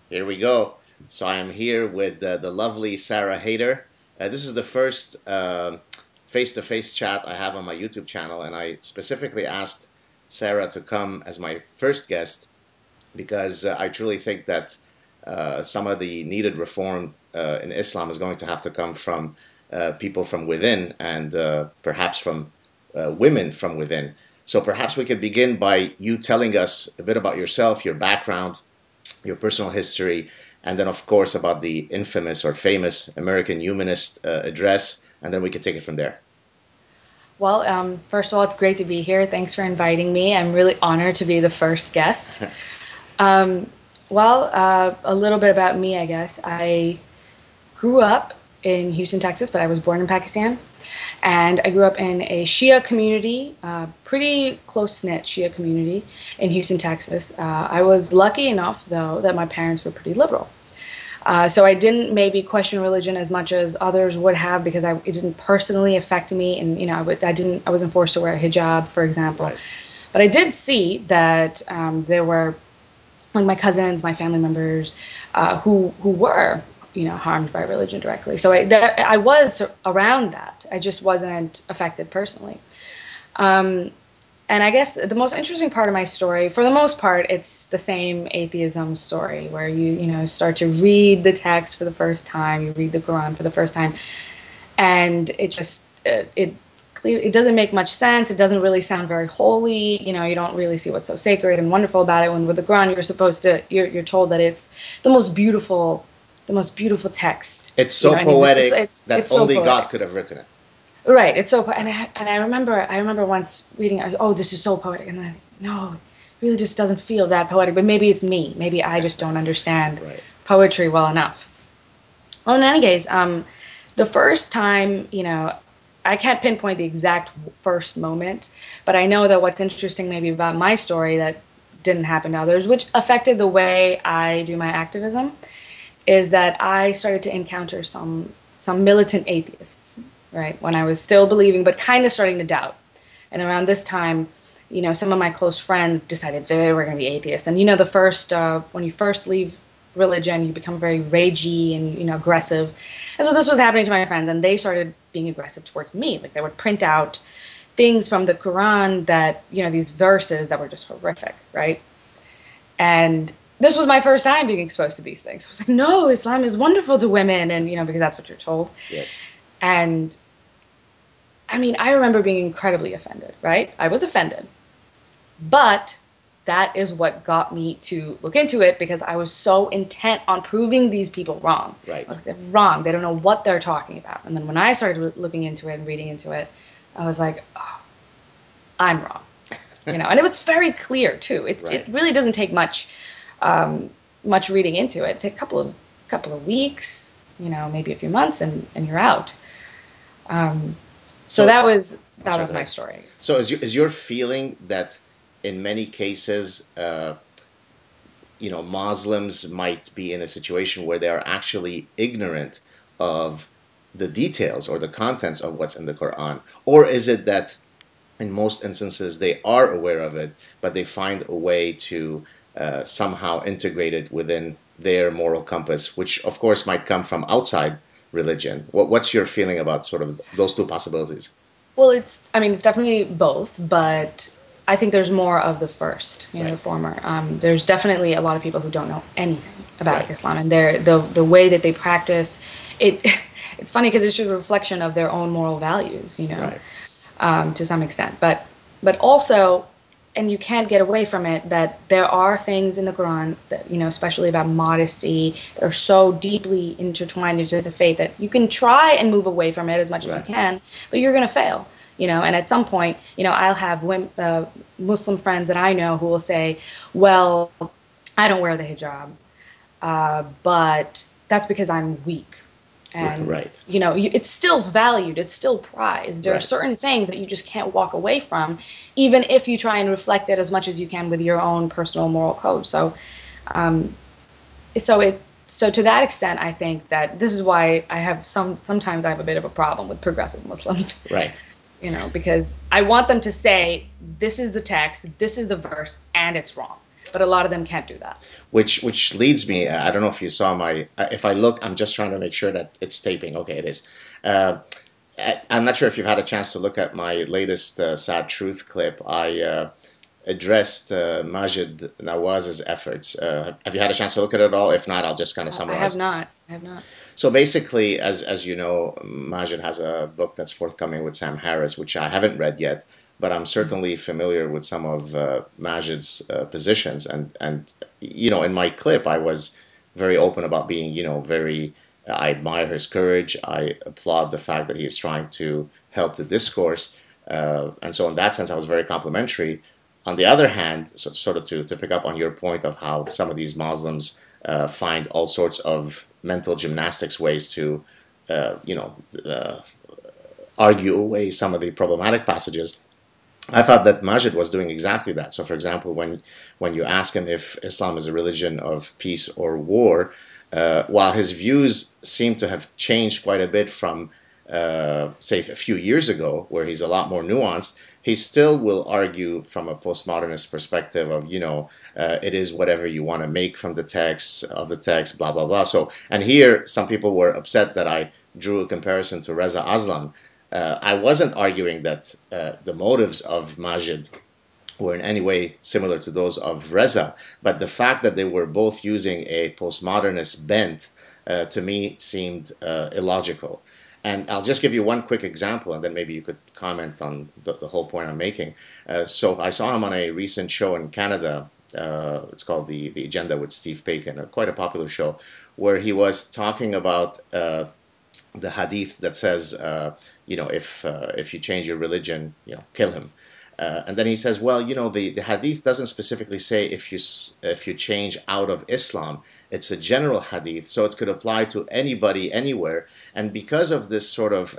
Here we go. So I am here with the lovely Sarah Haider. This is the first face-to-face chat I have on my YouTube channel, and I specifically asked Sarah to come as my first guest because I truly think that some of the needed reform in Islam is going to have to come from people from within and perhaps from women from within. So perhaps we could begin by you telling us a bit about yourself, your background, your personal history, and then of course about the infamous or famous American Humanist address, and then we can take it from there. Well, first of all, it's great to be here. Thanks for inviting me. I'm really honored to be the first guest. A little bit about me, I guess. I grew up in Houston, Texas, but I was born in Pakistan. And I grew up in a Shia community, pretty close-knit Shia community in Houston, Texas. I was lucky enough, though, that my parents were pretty liberal. So I didn't maybe question religion as much as others would have because it didn't personally affect me, and I wasn't forced to wear a hijab, for example. Right. But I did see that there were, like, my cousins, my family members, who were harmed by religion directly. So I was around that. I just wasn't affected personally. And I guess the most interesting part of my story, for the most part, it's the same atheism story where you start to read the text for the first time, you read the Quran for the first time, and it doesn't make much sense. It doesn't really sound very holy. You don't really see what's so sacred and wonderful about it. When with the Quran, you're told that it's the most beautiful text. It's so poetic that it's so only poetic. God could have written it. Right. It's so and I remember once reading, oh, this is so poetic, and then I think, no, it really just doesn't feel that poetic. But maybe it's me. Maybe I just don't understand Right. poetry well enough. Well, in any case, the first time, I can't pinpoint the exact first moment, but I know that what's interesting maybe about my story that didn't happen to others, which affected the way I do my activism, is that I started to encounter some militant atheists, right, when I was still believing, but kind of starting to doubt. And around this time, some of my close friends decided they were going to be atheists. And the first, when you first leave religion, you become very ragey and, aggressive. And so this was happening to my friends, and they started being aggressive towards me. Like, they would print out things from the Quran that, these verses that were just horrific, right? And this was my first time being exposed to these things. I was like, no, Islam is wonderful to women, and, because that's what you're told. Yes. And I mean, I remember being incredibly offended, right? I was offended. But that is what got me to look into it, because I was so intent on proving these people wrong. Right. I was like, they're wrong. They don't know what they're talking about. And then when I started looking into it and reading into it, I was like, oh, I'm wrong. And it was very clear, too. It really doesn't take much reading into it. It takes a couple of weeks, maybe a few months, and you're out. So that was my story. So is your feeling that in many cases, Muslims might be in a situation where they are actually ignorant of the details or the contents of what's in the Quran? Or is it that in most instances they are aware of it, but they find a way to somehow integrate it within their moral compass, which of course might come from outside religion? What's your feeling about sort of those two possibilities? Well, it's definitely both, but I think there's more of the first, the former. There's definitely a lot of people who don't know anything about Islam, and the way that they practice it. It's funny because it's just a reflection of their own moral values, to some extent. But also, and you can't get away from it, that there are things in the Quran that, especially about modesty, that are so deeply intertwined into the faith that you can try and move away from it as much as you can, but you're going to fail. And at some point, I'll have Muslim friends that I know who will say, well, I don't wear the hijab, but that's because I'm weak. And, it's still valued, it's still prized. There are certain things that you just can't walk away from, even if you try and reflect it as much as you can with your own personal moral code. So, so to that extent, I think that this is why I have sometimes I have a bit of a problem with progressive Muslims. Right. Because I want them to say, this is the text, this is the verse, and it's wrong. but a lot of them can't do that. Which leads me, I don't know if you saw my, if I look, I'm just trying to make sure that it's taping. Okay, it is. I'm not sure if you've had a chance to look at my latest Sad Truth clip. I addressed Majid Nawaz's efforts. Have you had a chance to look at it at all? If not, I'll just kind of summarize. I have not. I have not. So basically, as you know, Majid has a book that's forthcoming with Sam Harris, which I haven't read yet, but I'm certainly familiar with some of Majid's positions. And you know, in my clip, I was very open about being, you know, very. I admire his courage. I applaud the fact that he is trying to help the discourse, and so in that sense, I was very complimentary. On the other hand, so sort of to pick up on your point of how some of these Muslims find all sorts of mental gymnastics ways to, you know, argue away some of the problematic passages, I thought that Majid was doing exactly that. So, for example, when you ask him if Islam is a religion of peace or war, while his views seem to have changed quite a bit from, say, a few years ago, where he's a lot more nuanced, he still will argue from a postmodernist perspective of, you know, it is whatever you want to make from the text, of the text, blah, blah, blah. So, and here, some people were upset that I drew a comparison to Reza Aslan. I wasn't arguing that the motives of Majid were in any way similar to those of Reza, but the fact that they were both using a postmodernist bent, to me, seemed illogical. And I'll just give you one quick example, and then maybe you could comment on the whole point I'm making. So I saw him on a recent show in Canada. It's called the Agenda with Steve Paikin, quite a popular show, where he was talking about the hadith that says, you know, if you change your religion, you know, kill him. And then he says, well, you know, the hadith doesn't specifically say if you change out of Islam. It's a general hadith, so it could apply to anybody, anywhere. And because of this sort of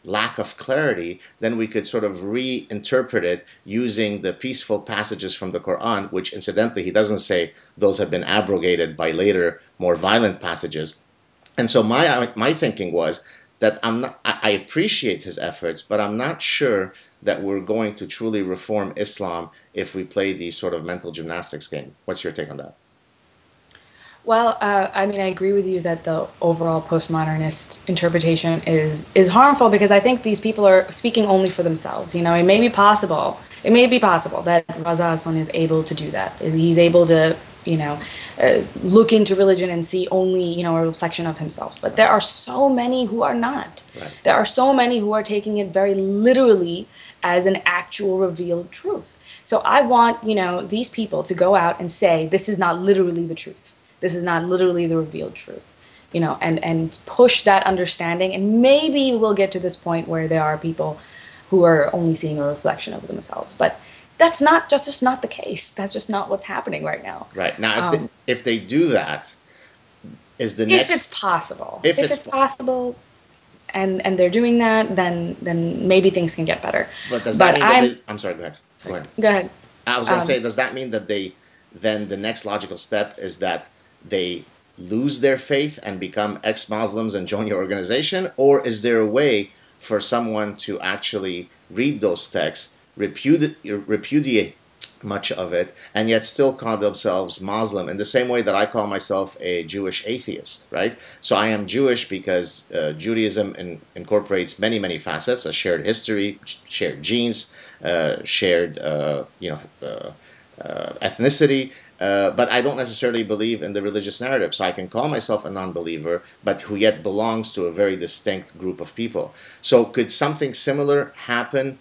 lack of clarity, then we could sort of reinterpret it using the peaceful passages from the Qur'an, which incidentally, he doesn't say those have been abrogated by later, more violent passages. And so my thinking was that I appreciate his efforts, but I'm not sure that we're going to truly reform Islam if we play these sort of mental gymnastics game. What's your take on that? Well, I mean, I agree with you that the overall postmodernist interpretation is harmful because I think these people are speaking only for themselves. You know, it may be possible that Reza Aslan is able to do that. He's able to, you know, look into religion and see only, you know, a reflection of himself. But there are so many who are not. Right. There are so many who are taking it very literally as an actual revealed truth. So I want, you know, these people to go out and say, this is not literally the truth. This is not literally the revealed truth, you know, and push that understanding. And maybe we'll get to this point where there are people who are only seeing a reflection of themselves. But that's not just not the case. That's just not what's happening right now. Right. Now, if they do that, is the next... If it's possible. If it's possible and they're doing that, then maybe things can get better. But does that mean that they... I'm sorry, go ahead. Go ahead. I was going to say, does that mean that then the next logical step is that they lose their faith and become ex-Muslims and join your organization? Or is there a way for someone to actually read those texts, repudiate much of it, and yet still call themselves Muslim in the same way that I call myself a Jewish atheist, right? So I am Jewish because Judaism incorporates many, many facets, a shared history, shared genes, shared, ethnicity, but I don't necessarily believe in the religious narrative. So I can call myself a non-believer, but who yet belongs to a very distinct group of people. So could something similar happen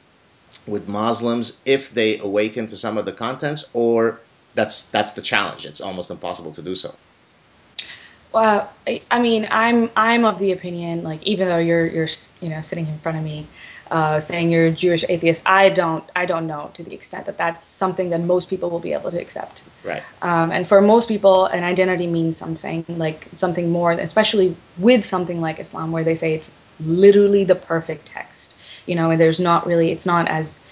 with Muslims if they awaken to some of the contents, or that's the challenge? It's almost impossible to do so. Well, I mean, I'm of the opinion, like, even though you're you know, sitting in front of me, saying you're a Jewish atheist, I don't know to the extent that that's something that most people will be able to accept. Right. And for most people, an identity means something, like something more, especially with something like Islam, where they say it's literally the perfect text. You know, and there's not really, it's not as,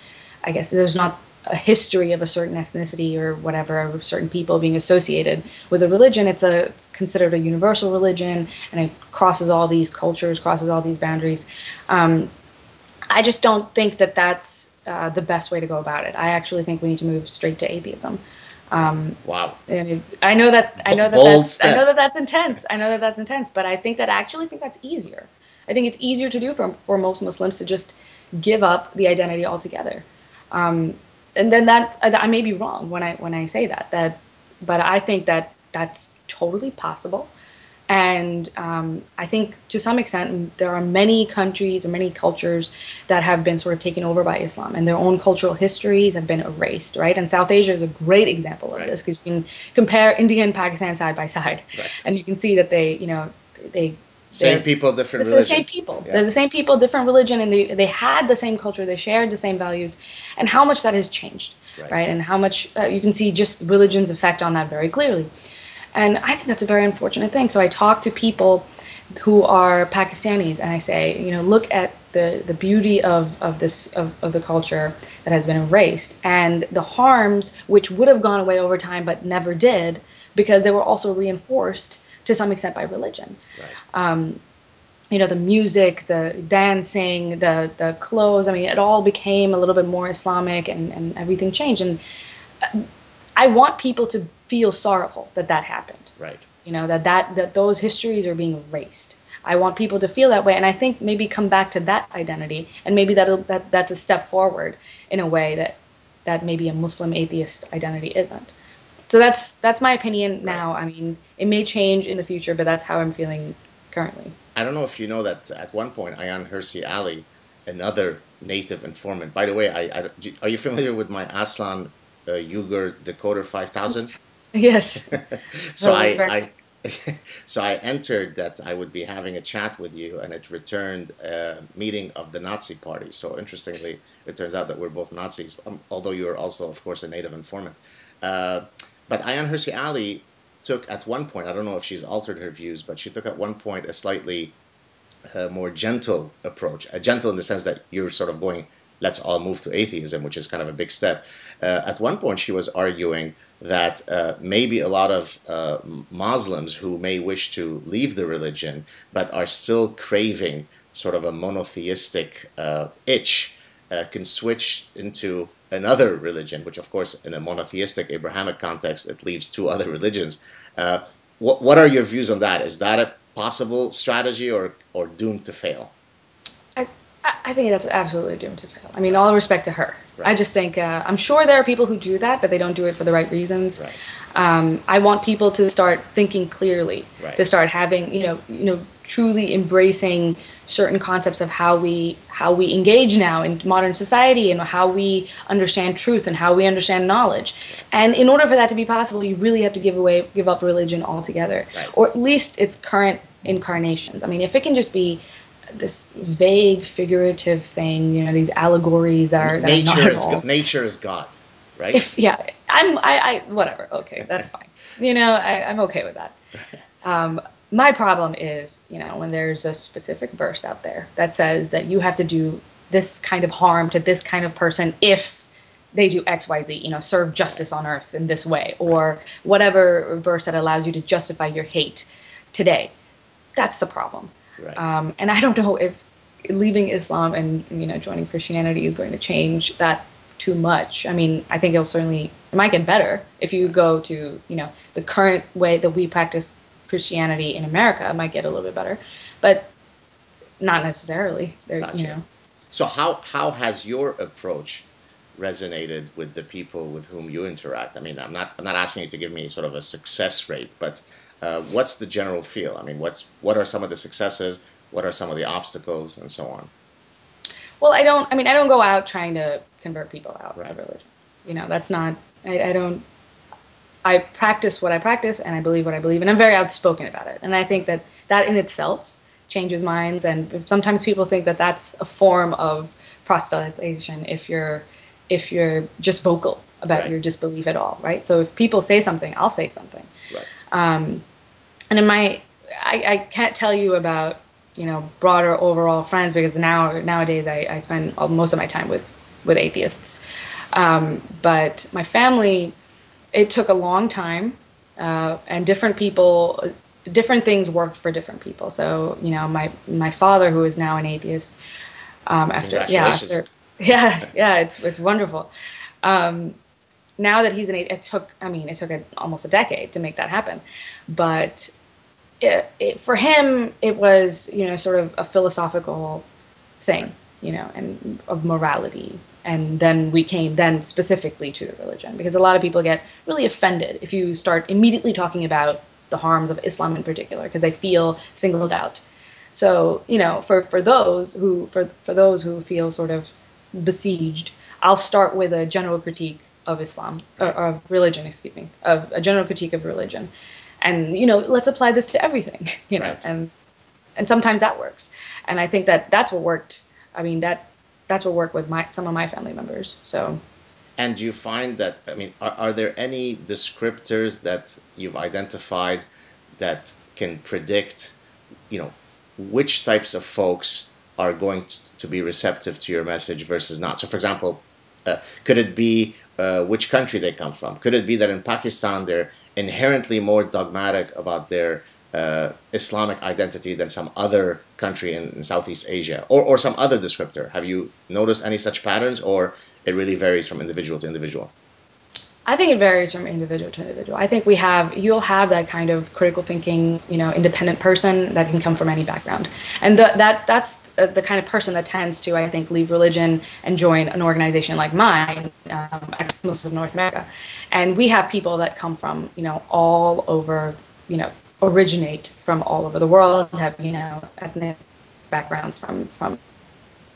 I guess, there's not a history of a certain ethnicity or whatever, or certain people being associated with a religion. It's considered a universal religion, and it crosses all these cultures, crosses all these boundaries. I just don't think that that's the best way to go about it. I actually think we need to move straight to atheism. Wow. I mean, Bold step. that's intense. I know that that's intense, but I actually think that's easier. I think it's easier to do for most Muslims to just give up the identity altogether. And then that I may be wrong when I say that, but I think that that's totally possible. And I think to some extent, there are many countries and many cultures that have been sort of taken over by Islam, and their own cultural histories have been erased, right? And South Asia is a great example of Right. this, because you can compare India and Pakistan side by side, Right. and you can see that they Same they're people, different they're the religion. same people. Yeah. They're the same people, different religion, and they had the same culture, they shared the same values, and how much that has changed, Right. right? And how much you can see just religion's effect on that very clearly. And I think that's a very unfortunate thing. So I talk to people who are Pakistanis, and I say, look at the beauty of the culture that has been erased, and the harms which would have gone away over time but never did, because they were also reinforced to some extent by religion. Right. The music, the dancing, the clothes. I mean, it all became a little bit more Islamic, and everything changed. And I want people to feel sorrowful that that happened. Right. That those histories are being erased. I want people to feel that way, and I think maybe come back to that identity, and maybe that's a step forward in a way that maybe a Muslim atheist identity isn't. So that's my opinion now. Right. I mean, it may change in the future, but that's how I'm feeling currently. I don't know if you know that at one point, Ayan Hirsi Ali, another native informant. By the way, are you familiar with my Aslan Uyghur Decoder 5000? Yes. So That was very- so I entered that I would be having a chat with you, and it returned a meeting of the Nazi Party. So interestingly, it turns out that we're both Nazis, although you are also, of course, a native informant. But Ayan Hirsi Ali took at one point, I don't know if she's altered her views, but she took at one point a slightly more gentle approach. Gentle in the sense that you're sort of going, let's all move to atheism, which is kind of a big step. At one point, she was arguing that maybe a lot of Muslims who may wish to leave the religion but are still craving sort of a monotheistic itch can switch into another religion, which of course in a monotheistic Abrahamic context, it leaves two other religions. What are your views on that? Is that a possible strategy or doomed to fail? I think that's absolutely doomed to fail. I mean, all respect to her. Right. I just think I'm sure there are people who do that, but they don't do it for the right reasons. Right. I want people to start thinking clearly, Right. to start having truly embracing certain concepts of how we engage now in modern society, and how we understand truth and how we understand knowledge. And in order for that to be possible, you really have to give up religion altogether, Right. or at least its current incarnations. I mean, if it can just be this vague, figurative thing, these allegories that are not at all. Nature is God, right? I whatever. Okay, that's fine. I'm okay with that. My problem is, when there's a specific verse out there that says that you have to do this kind of harm to this kind of person if they do X, Y, Z, serve justice on earth in this way, or whatever verse that allows you to justify your hate today. That's the problem. Right. And I don't know if leaving Islam and joining Christianity is going to change that too much. I mean, I think it might get better if you go to the current way that we practice Christianity in America. It might get a little bit better, but not necessarily. Gotcha. So how has your approach resonated with the people with whom you interact? I mean, I'm not asking you to give me sort of a success rate, but what's the general feel? I mean, what are some of the successes? What are some of the obstacles, and so on? Well, I don't go out trying to convert people out Right. of religion. That's not. I don't. I practice what I practice, and I believe what I believe, and I'm very outspoken about it. And I think that in itself changes minds. And sometimes people think that that's a form of proselytization if you're just vocal about Right. your disbelief at all, right? So if people say something, I'll say something. Right. And I can't tell you about broader overall friends, because nowadays I spend most of my time with atheists. But my family, it took a long time, and different people, different things worked for different people. So my father, who is now an atheist, Congratulations. it's wonderful. now that he's it took, it took almost a decade to make that happen. But for him, it was, sort of a philosophical thing, and of morality. And then we came then specifically to the religion, because a lot of people get really offended if you start immediately talking about the harms of Islam in particular, because they feel singled out. So, for those who feel sort of besieged, I'll start with a general critique of Islam, or of religion, excuse me, of a general critique of religion. And, let's apply this to everything, Right. and sometimes that works. And I think that that's what worked. I mean, that's what worked with some of my family members. So. And do you find that, are there any descriptors that you've identified that can predict, which types of folks are going to be receptive to your message versus not? So, for example, could it be which country they come from? Could it be that in Pakistan they're inherently more dogmatic about their Islamic identity than some other country in Southeast Asia, or some other descriptor? Have you noticed any such patterns, or it really varies from individual to individual? I think it varies from individual to individual. I think you'll have that kind of critical thinking, independent person that can come from any background. And that's the kind of person that tends to, I think, leave religion and join an organization like mine, ex-Muslim of North America. And we have people that come from, all over, originate from all over the world, have, ethnic backgrounds from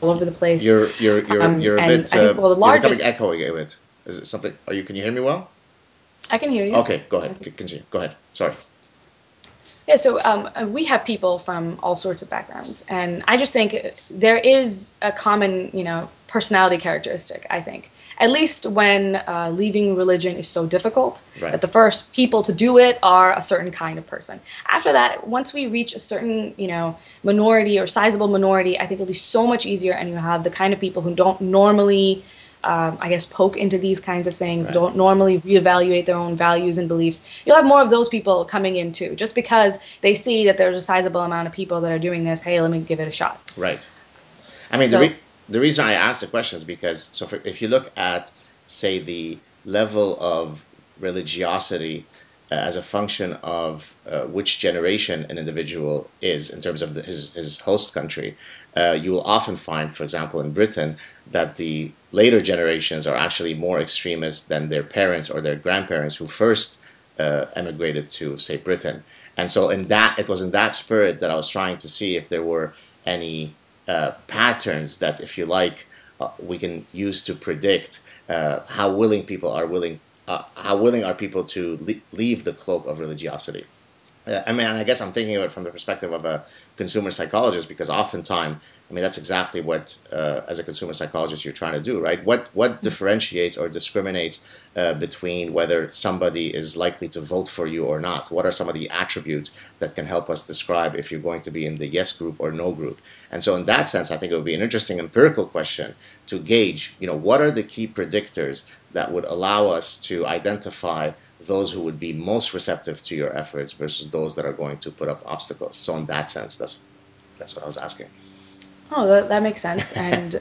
all over the place. You're a bit, I think, well, the largest, you're becoming echoey a bit. Is it something? Can you hear me well? I can hear you. Okay, go ahead. Continue. Go ahead. Sorry. Yeah, so we have people from all sorts of backgrounds, and I just think there is a common, personality characteristic, I think. At least when leaving religion is so difficult, Right. that the first people to do it are a certain kind of person. After that, once we reach a certain, minority or sizable minority, I think it'll be so much easier, and you have the kind of people who don't normally poke into these kinds of things, Right. don't normally reevaluate their own values and beliefs. You'll have more of those people coming in too, just because they see that there's a sizable amount of people that are doing this. Hey, let me give it a shot. Right. So- The reason I asked the question is because, if you look at, say, the level of religiosity as a function of which generation an individual is in terms of his host country, you will often find, for example, in Britain, that the later generations are actually more extremist than their parents or their grandparents who first emigrated to, say, Britain. And so it was in that spirit that I was trying to see if there were any patterns that, if you like, we can use to predict how willing are people to leave the cloak of religiosity. I guess I'm thinking of it from the perspective of a consumer psychologist, because oftentimes, that's exactly what, as a consumer psychologist, you're trying to do, right? What differentiates or discriminates between whether somebody is likely to vote for you or not? What are some of the attributes that can help us describe if you're going to be in the yes group or no group? And so in that sense, I think it would be an interesting empirical question to gauge, what are the key predictors that would allow us to identify those who would be most receptive to your efforts versus those that are going to put up obstacles. So in that sense, that's what I was asking. Oh, that makes sense. And,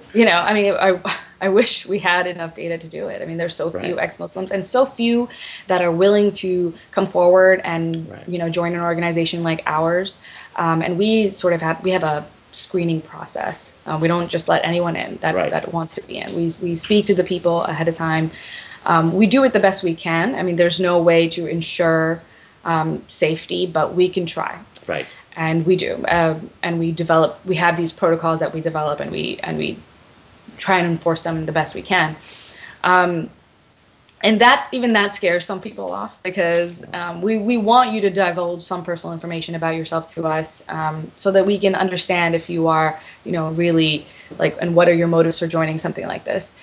I wish we had enough data to do it. There's so few Right. ex-Muslims and so few that are willing to come forward and, Right. join an organization like ours. And we have a screening process. We don't just let anyone in Right. that wants to be in. We speak to the people ahead of time. We do it the best we can. There's no way to ensure safety, but we can try. Right. And we do, and we have these protocols that we develop, and we try and enforce them the best we can. And that scares some people off, because we want you to divulge some personal information about yourself to us, so that we can understand if you are, really and what are your motives for joining something like this.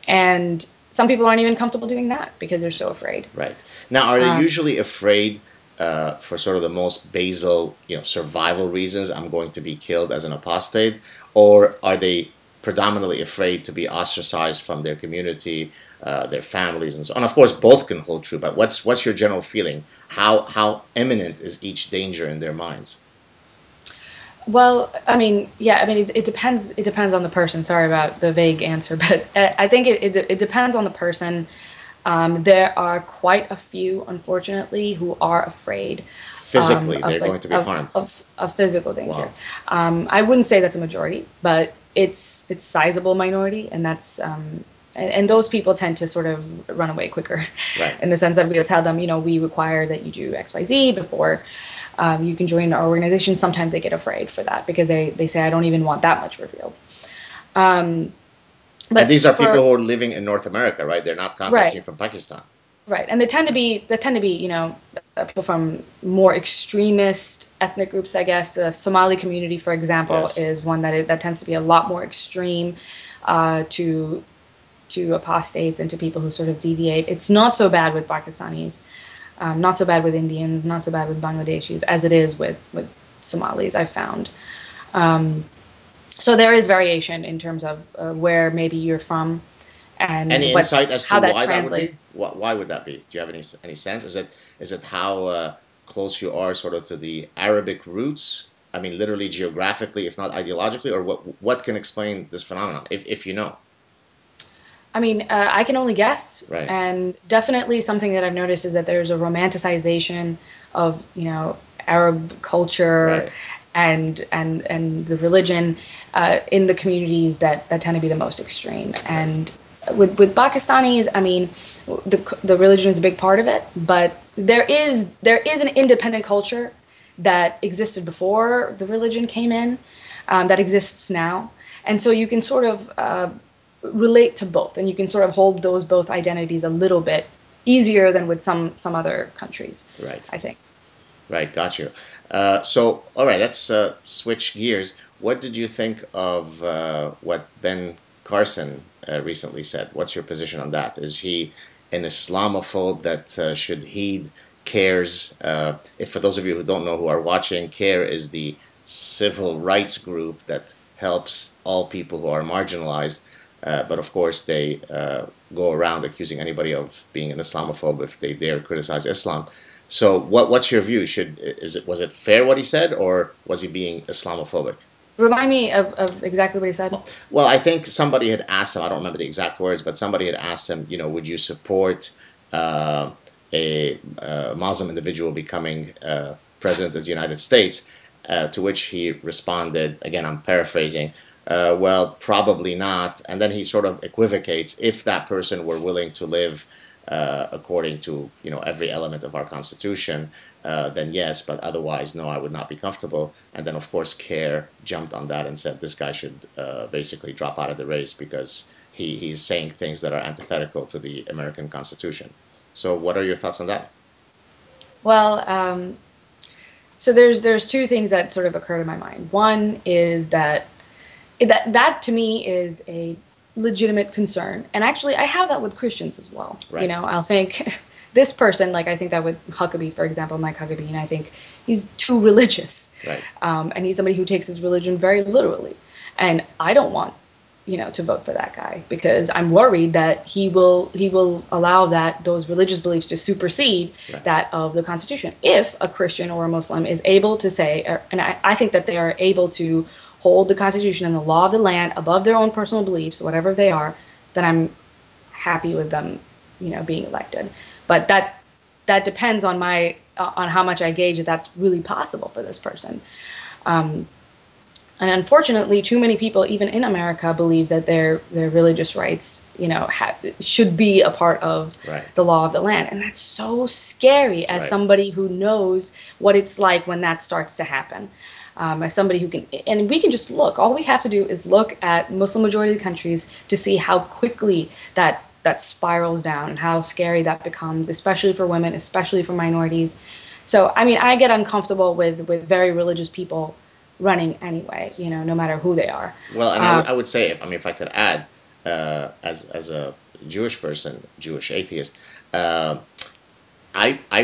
And some people aren't even comfortable doing that because they're so afraid. Right. Now, are they usually afraid for sort of the most basal, survival reasons? I'm going to be killed as an apostate, or are they predominantly afraid to be ostracized from their community, their families, and so on? Of course, both can hold true. But what's your general feeling? How imminent is each danger in their minds? Well, it depends. It depends on the person. Sorry about the vague answer, but I think it depends on the person. There are quite a few, unfortunately, who are afraid Physically, of they're like going to be harmed. of physical danger. Wow. I wouldn't say that's a majority, but it's sizable minority, and that's and those people tend to sort of run away quicker, Right. in the sense that we'll tell them, we require that you do X, Y, Z before you can join our organization. Sometimes they get afraid for that because they say, I don't even want that much revealed. And But these are people for who are living in North America, right? They're not contacting right, you from Pakistan. right, and they tend to be people from more extremist ethnic groups. I guess the Somali community, for example, Yes. is one that tends to be a lot more extreme to apostates and to people who sort of deviate. It's not so bad with Pakistanis, not so bad with Indians, not so bad with Bangladeshis as it is with Somalis. I've found. So there is variation in terms of where maybe you're from and Any insight as to how that why that would be? translates. Why would that be? Do you have any sense? Is it how close you are sort of to the Arabic roots? I mean, literally geographically, if not ideologically, or what can explain this phenomenon, if you know? I mean, I can only guess, Right. and definitely something that I've noticed is that there's a romanticization of Arab culture Right. and the religion in the communities that tend to be the most extreme. And with Pakistanis, I mean, the religion is a big part of it, but there is an independent culture that existed before the religion came in, that exists now, and so you can sort of relate to both, and you can sort of hold those both identities a little bit easier than with some other countries, Right. I think. Right. Got you. So, all right, let's switch gears. What did you think of what Ben Carson recently said? What's your position on that? Is he an Islamophobe that should heed CARE's? If for those of you who don't know who are watching, CARE is the civil rights group that helps all people who are marginalized. But of course, they go around accusing anybody of being an Islamophobe if they dare criticize Islam. So, what's your view? Was it fair what he said, or was he being Islamophobic? Remind me of exactly what he said. Well, I think somebody had asked him. I don't remember the exact words, but somebody had asked him. Would you support a Muslim individual becoming president of the United States? To which he responded. Again, I'm paraphrasing. Well, probably not. And then he sort of equivocates. If that person were willing to live according to every element of our constitution, then yes, but otherwise no, I would not be comfortable. And then of course CARE jumped on that and said this guy should basically drop out of the race because he's saying things that are antithetical to the American Constitution. So what are your thoughts on that? Well, so there's two things that sort of occur to my mind. One is that to me is a legitimate concern, and actually I have that with Christians as well. Right. I'll think this person, like I think that with Huckabee, for example, Mike Huckabee, and I think he's too religious, Right. and he's somebody who takes his religion very literally, and I don't want to vote for that guy because I'm worried that he will allow those religious beliefs to supersede Right. that of the Constitution. If a Christian or a Muslim is able to say, and I think that they are able to hold the Constitution and the law of the land above their own personal beliefs, whatever they are, then I'm happy with them, being elected. But that depends on on how much I gauge that that's really possible for this person. And unfortunately, too many people, even in America, believe that their religious rights, should be a part of Right. the law of the land, and that's so scary as Right. somebody who knows what it's like when that starts to happen. As somebody who can, and we can just look. All we have to do is look at Muslim majority countries to see how quickly that spirals down and how scary that becomes, especially for women, especially for minorities. So, I mean, I get uncomfortable with very religious people running anyway, no matter who they are. Well, and I would say, if I could add, as a Jewish person, Jewish atheist, I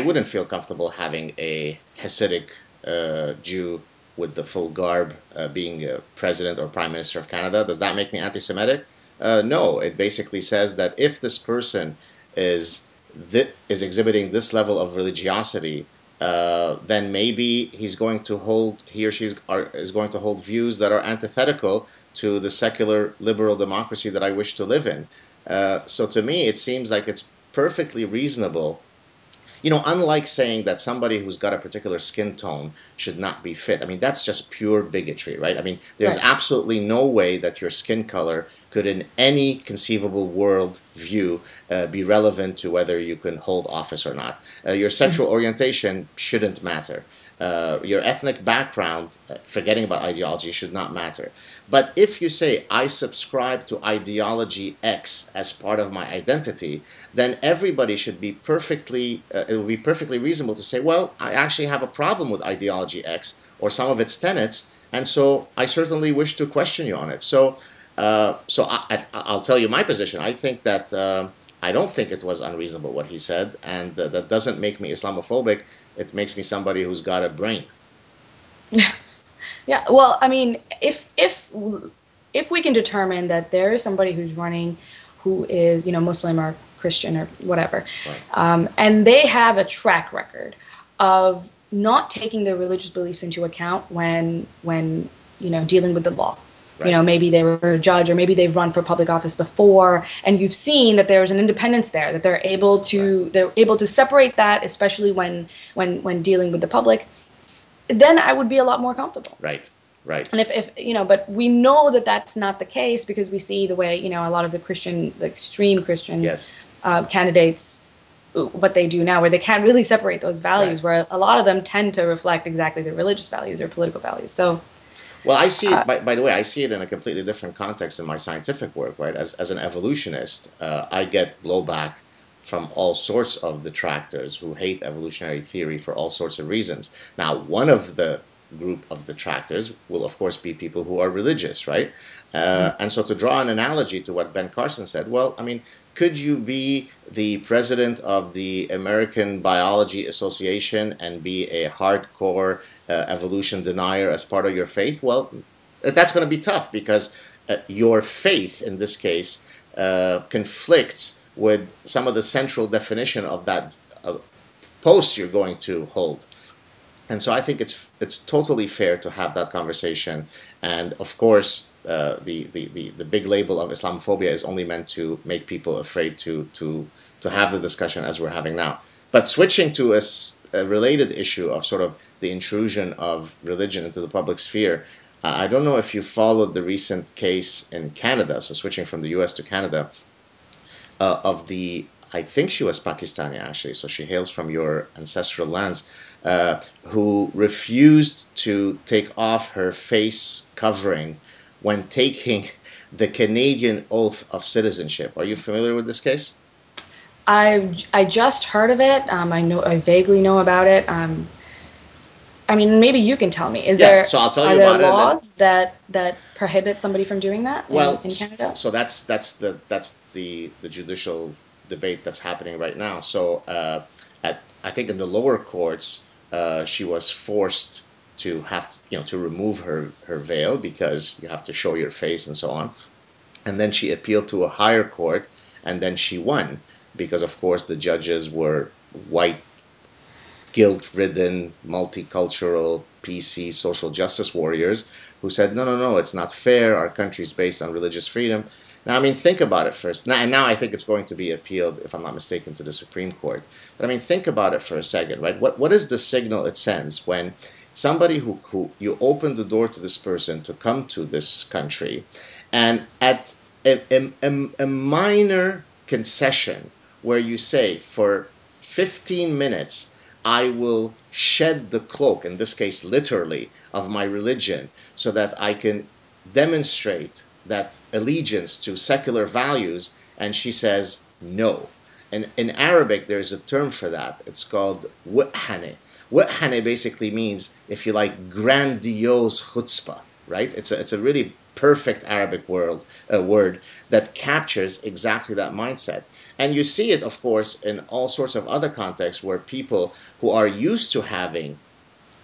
wouldn't feel comfortable having a Hasidic Jew with the full garb being president or prime minister of Canada. Does that make me anti-Semitic? No. It basically says that if this person is exhibiting this level of religiosity, then maybe he or she is going to hold views that are antithetical to the secular liberal democracy that I wish to live in. So to me, it seems like it's perfectly reasonable. You know, unlike saying that somebody who's got a particular skin tone should not be fit. I mean, that's just pure bigotry, right? I mean, there's Right. absolutely no way that your skin color could, in any conceivable world view, be relevant to whether you can hold office or not. Your sexual orientation shouldn't matter. Your ethnic background, forgetting about ideology, should not matter. But if you say, I subscribe to ideology X as part of my identity, then everybody should be perfectly, it would be perfectly reasonable to say, well, I actually have a problem with ideology X or some of its tenets, and so I certainly wish to question you on it. I'll tell you my position. I think that I don't think it was unreasonable what he said, and that doesn't make me Islamophobic. It makes me somebody who's got a brain. Yeah, well, I mean, if we can determine that there is somebody who's running who is, you know, Muslim or Christian or whatever, Right. and they have a track record of not taking their religious beliefs into account when you know, dealing with the law. You Right. know, maybe they were a judge, or maybe they've run for public office before, and you've seen that there's an independence there, that Right. they're able to separate that, especially when dealing with the public. Then I would be a lot more comfortable. Right. Right. And if you know, but we know that that's not the case because we see the way, you know, a lot of the Christian, the extreme Christian Yes. candidates, what they do now, where they can't really separate those Right. values, where a lot of them tend to reflect exactly their religious values or political values. So, Well, I see it, by the way, I see it in a completely different context in my scientific work, right? As an evolutionist, I get blowback from all sorts of detractors who hate evolutionary theory for all sorts of reasons. Now, one of the group of detractors will, of course, be people who are religious, right? And so to draw an analogy to what Ben Carson said, well, I mean, could you be the president of the American Biology Association and be a hardcore evolution denier as part of your faith? Well, that's going to be tough because your faith, in this case, conflicts with some of the central definition of that post you're going to hold. And so I think it's totally fair to have that conversation. And of course, the big label of Islamophobia is only meant to make people afraid to have the discussion as we're having now. But switching to a related issue of sort of the intrusion of religion into the public sphere, I don't know if you followed the recent case in Canada, so switching from the US to Canada, of the, I think she was Pakistani actually, so she hails from your ancestral lands, who refused to take off her face covering when taking the Canadian oath of citizenship. Are you familiar with this case? I just heard of it. I vaguely know about it. I mean, maybe you can tell me. Yeah, so I'll tell Are you there about it, and then laws that prohibit somebody from doing that well, in Canada? so that's the judicial debate that's happening right now. So I think in the lower courts, she was forced to have to remove her veil because you have to show your face and so on. And then she appealed to a higher court, and then she won because, of course, the judges were white, guilt-ridden, multicultural, PC, social justice warriors who said, no, no, no, it's not fair. Our country's based on religious freedom. Now, I mean, think about it first. Now I think it's going to be appealed, if I'm not mistaken, to the Supreme Court. But I mean, think about it for a second, right? What is the signal it sends when somebody who you open the door to this person to come to this country, and at a minor concession where you say, for 15 minutes, I will shed the cloak, in this case literally, of my religion so that I can demonstrate that allegiance to secular values, and she says no. And in Arabic, there's a term for that. It's called wu'hane. Wu'hane basically means, if you like, grandiose chutzpah, right? It's a really perfect Arabic word that captures exactly that mindset. And you see it, of course, in all sorts of other contexts where people who are used to having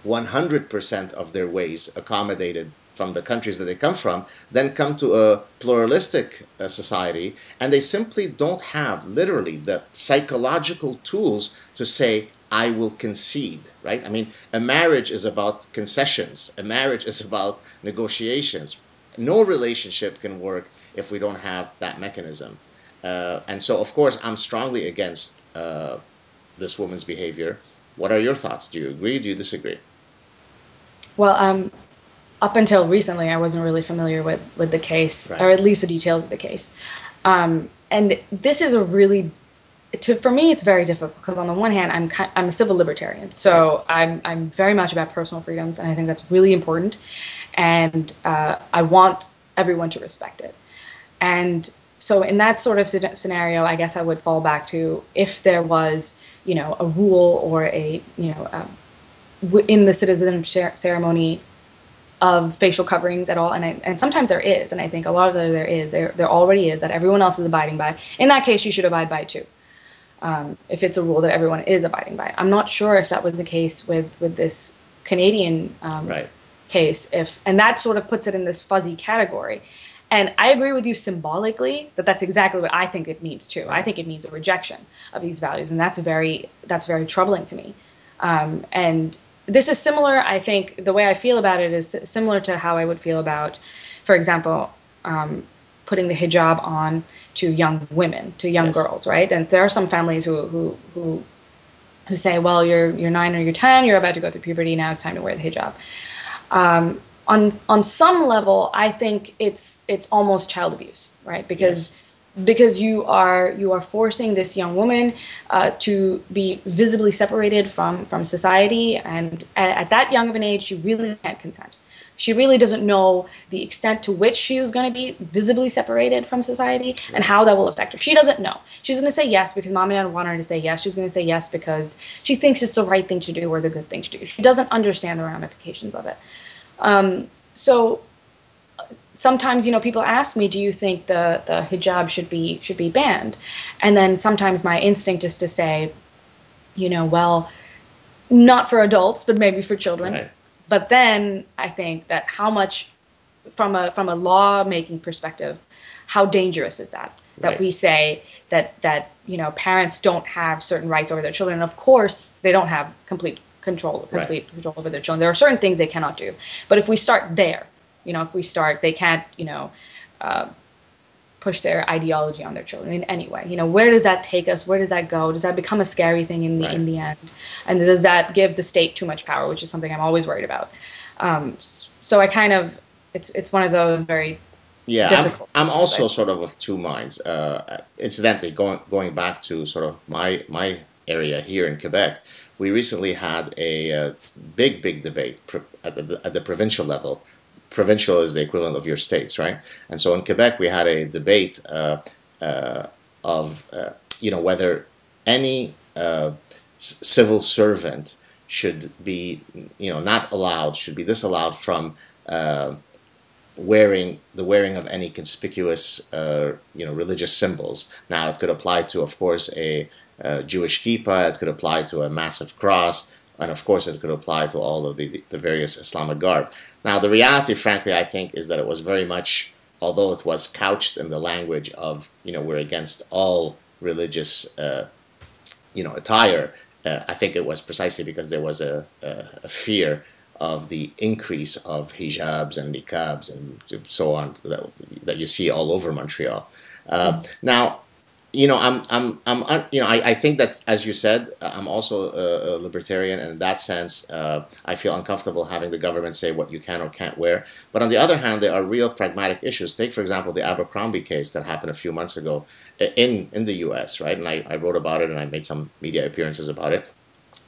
100% of their ways accommodated from the countries that they come from, then come to a pluralistic society, and they simply don't have literally the psychological tools to say, I will concede, right? I mean, a marriage is about concessions. A marriage is about negotiations. No relationship can work if we don't have that mechanism. And so, of course, I'm strongly against this woman's behavior. What are your thoughts? Do you agree? Do you disagree? Well, up until recently, I wasn't really familiar with the case, Right. or at least the details of the case. And this is a really, for me, it's very difficult because on the one hand, I'm a civil libertarian, Right. so I'm very much about personal freedoms, and I think that's really important, and I want everyone to respect it. And so, in that sort of scenario, I guess I would fall back to if there was, a rule or in the citizenship ceremony of facial coverings at all, and sometimes there is, and I think a lot of there already is that everyone else is abiding by. In that case, you should abide by too. If it's a rule that everyone is abiding by, I'm not sure if that was the case with this Canadian Right. case, if and that sort of puts it in this fuzzy category. And I agree with you symbolically that that's exactly what I think it means too. I Right. think it means a rejection of these values, and that's very troubling to me. And this is similar. I think the way I feel about it is similar to how I would feel about, for example, putting the hijab on to young women, to young Yes. girls, right? And there are some families who say, well, you're 9 or you're 10, you're about to go through puberty, now it's time to wear the hijab. On some level, I think it's almost child abuse, right? Yes. Because you are forcing this young woman to be visibly separated from society, and at that young of an age, she really can't consent. She really doesn't know the extent to which she is going to be visibly separated from society and how that will affect her. She doesn't know. She's going to say yes because mom and dad want her to say yes. She's going to say yes because she thinks it's the right thing to do or the good thing to do. She doesn't understand the ramifications of it. So sometimes, people ask me, do you think the hijab should be banned? And then sometimes my instinct is to say, well, not for adults, but maybe for children. Right. But then I think that how much, from a lawmaking perspective, how dangerous is that? That Right. we say that parents don't have certain rights over their children. And of course, they don't have Right. complete control over their children. There are certain things they cannot do. But if we start there, they can't, push their ideology on their children in any way. Where does that take us? Where does that go? Does that become a scary thing in the Right. in the end? And does that give the state too much power, which is something I'm always worried about. So I kind of it's one of those very Yeah, difficult I'm issues. also sort of two minds. Incidentally, going back to sort of my area here in Quebec, we recently had a big debate at the provincial level. Provincial is the equivalent of your states, right? And so in Quebec, we had a debate of whether any civil servant should be not allowed, should be disallowed from wearing of any conspicuous religious symbols. Now it could apply to, of course, a Jewish kippah. It could apply to a massive cross, and of course it could apply to all of the various Islamic garb. Now the reality, frankly, I think, is that it was very much, although it was couched in the language of we're against all religious attire. I think it was precisely because there was a fear of the increase of hijabs and niqabs and so on that you see all over Montreal. Now, I think that, as you said, I'm also a libertarian, and in that sense, I feel uncomfortable having the government say what you can or can't wear. But on the other hand, there are real pragmatic issues. Take, for example, the Abercrombie case that happened a few months ago in the U.S., right? And I wrote about it, and I made some media appearances about it.